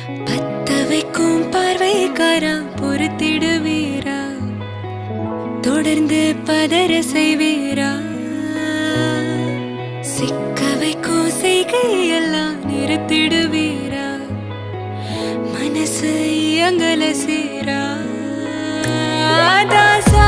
பத்த வைக்கும் பார்வைக்காரா பொறுத்திடுவீரா, தொடர்ந்து பதற செய்வீரா, சிக்க வைக்கும் செய்கையெல்லாம் நிறுத்திடுவீரா, மனசு இயங்கல சீரா. தாசா